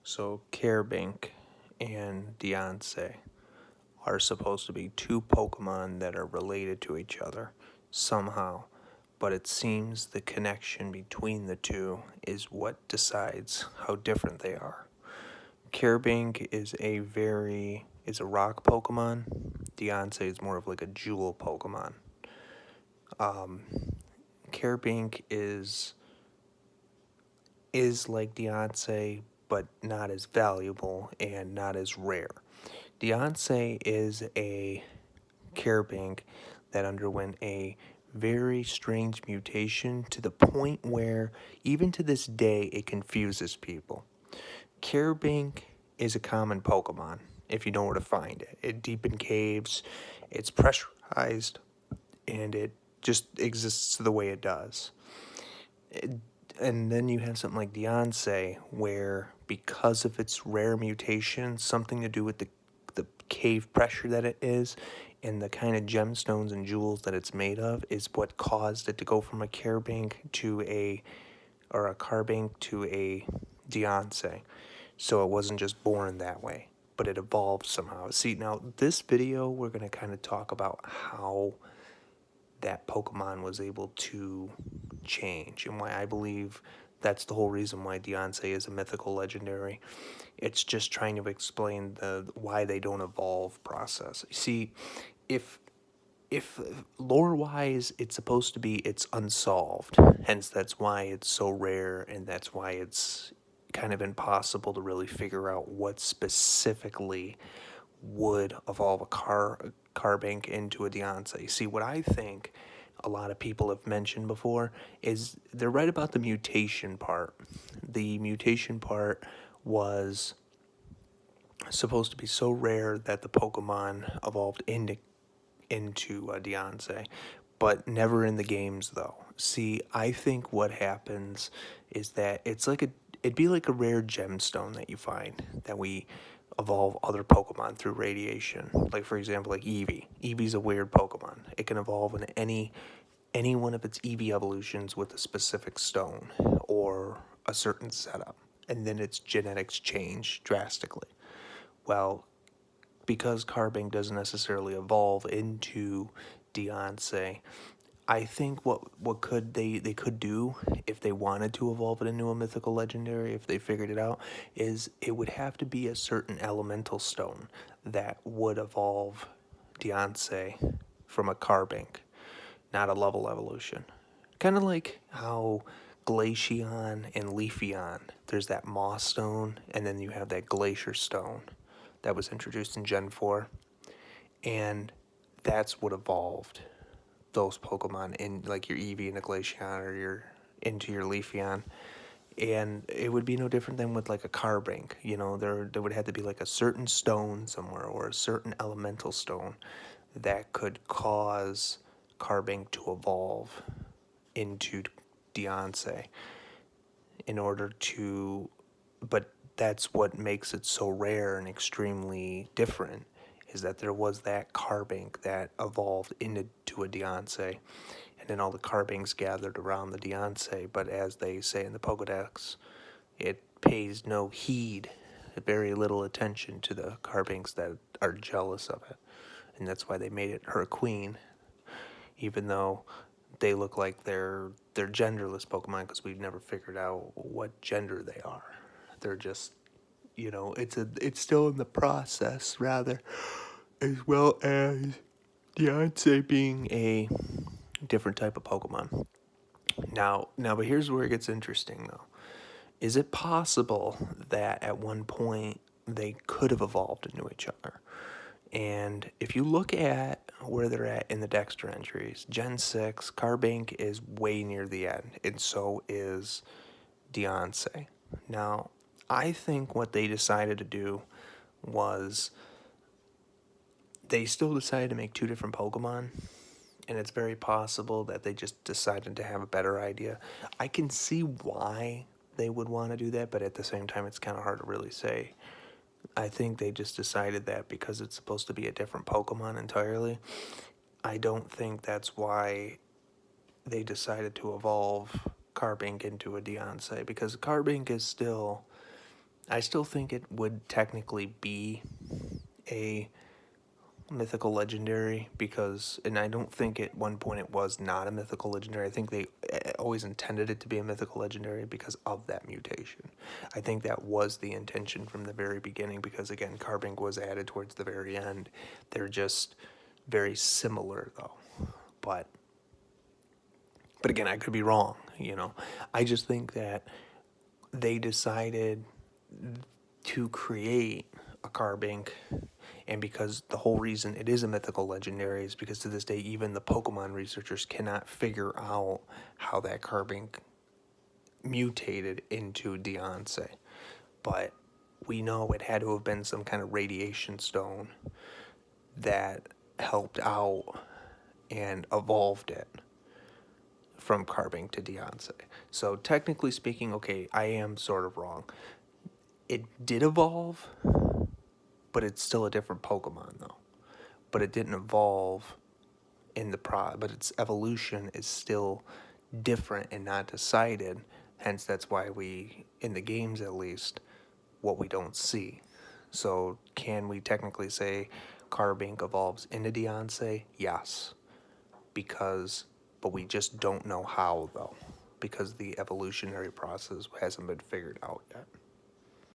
So Carbink and Diancie are supposed to be two Pokemon that are related to each other somehow, but it seems the connection between the two is what decides how different they are. Carbink is a rock Pokemon. Diancie is more of like a jewel Pokemon. Carbink is like Diancie, but not as valuable and not as rare. Diancie is a Carbink that underwent a very strange mutation to the point where, even to this day, it confuses people. Carbink is a common Pokemon if you know where to find it. It deep in caves, it's pressurized, and it just exists the way it does. And then you have something like Diancie, where because of its rare mutation, something to do with the cave pressure that it is, and the kind of gemstones and jewels that it's made of, is what caused it to go from a Carbink to a Diancie. So it wasn't just born that way, but it evolved somehow. See, now this video, we're going to kind of talk about how that Pokemon was able to change, and why I believe that's the whole reason why Diancie is a mythical legendary. It's just trying to explain the why they don't evolve process. See, if lore wise it's supposed to be, it's unsolved, hence that's why it's so rare, and that's why it's kind of impossible to really figure out what specifically would evolve a Carbink into a Diancie. See, what I think a lot of people have mentioned before is they're right about the mutation part. The mutation part was supposed to be so rare that the Pokemon evolved into a Diancie, but never in the games though. See, I think what happens is that it'd be like a rare gemstone that you find that we evolve other Pokemon through radiation. Like for example, like Eevee. Eevee's a weird Pokemon. It can evolve in any one of its Eevee evolutions with a specific stone or a certain setup, and then its genetics change drastically. Well, because Carbink doesn't necessarily evolve into Diancie, I think what could they could do if they wanted to evolve it into a mythical legendary, if they figured it out, is it would have to be a certain elemental stone that would evolve Diancie from a Carbink, not a level evolution. Kind of like how Glaceon and Leafeon, there's that Moss Stone, and then you have that Glacier Stone that was introduced in Gen 4. And that's what evolved those Pokemon in, like your Eevee and a Glaceon, or into your Leafeon. And it would be no different than with like a Carbink. You know, there would have to be like a certain stone somewhere, or a certain elemental stone that could cause Carbink to evolve into Diancie in order to, but that's what makes it so rare and extremely different, is that there was that Carbink that evolved into a Diancie, and then all the Carbinks gathered around the Diancie, but as they say in the Pokedex, it pays no heed, very little attention to the Carbinks that are jealous of it, and that's why they made it her queen, even though they look like they're genderless Pokemon, because we've never figured out what gender they are. They're just, it's still in the process, rather, as well as Diancie being a different type of Pokemon. Now, but here's where it gets interesting, though. Is it possible that at one point they could have evolved into each other? And if you look at where they're at in the Dexter entries, Gen 6, Carbink is way near the end, and so is Diancie. Now, I think what they decided to do was they still decided to make two different Pokemon, and it's very possible that they just decided to have a better idea. I can see why they would want to do that, but at the same time, it's kind of hard to really say. I think they just decided that because it's supposed to be a different Pokemon entirely. I don't think that's why they decided to evolve Carbink into a Diancie, because Carbink is still I still think it would technically be a mythical legendary because, and I don't think at one point it was not a mythical legendary. I think they always intended it to be a mythical legendary because of that mutation. I think that was the intention from the very beginning because, again, Carbink was added towards the very end. They're just very similar though. But again, I could be wrong, you know. I just think that they decided to create a Carbink, and because the whole reason it is a mythical legendary is because to this day even the Pokemon researchers cannot figure out how that Carbink mutated into Diancie. But we know it had to have been some kind of radiation stone that helped out and evolved it from Carbink to Diancie. So technically speaking, okay, I am sort of wrong. It did evolve, but it's still a different Pokemon though. But it didn't evolve in the but its evolution is still different and not decided. Hence, that's why we, in the games at least, what we don't see. So, can we technically say Carbink evolves into Diancie? Yes, because, but we just don't know how though, because the evolutionary process hasn't been figured out yet.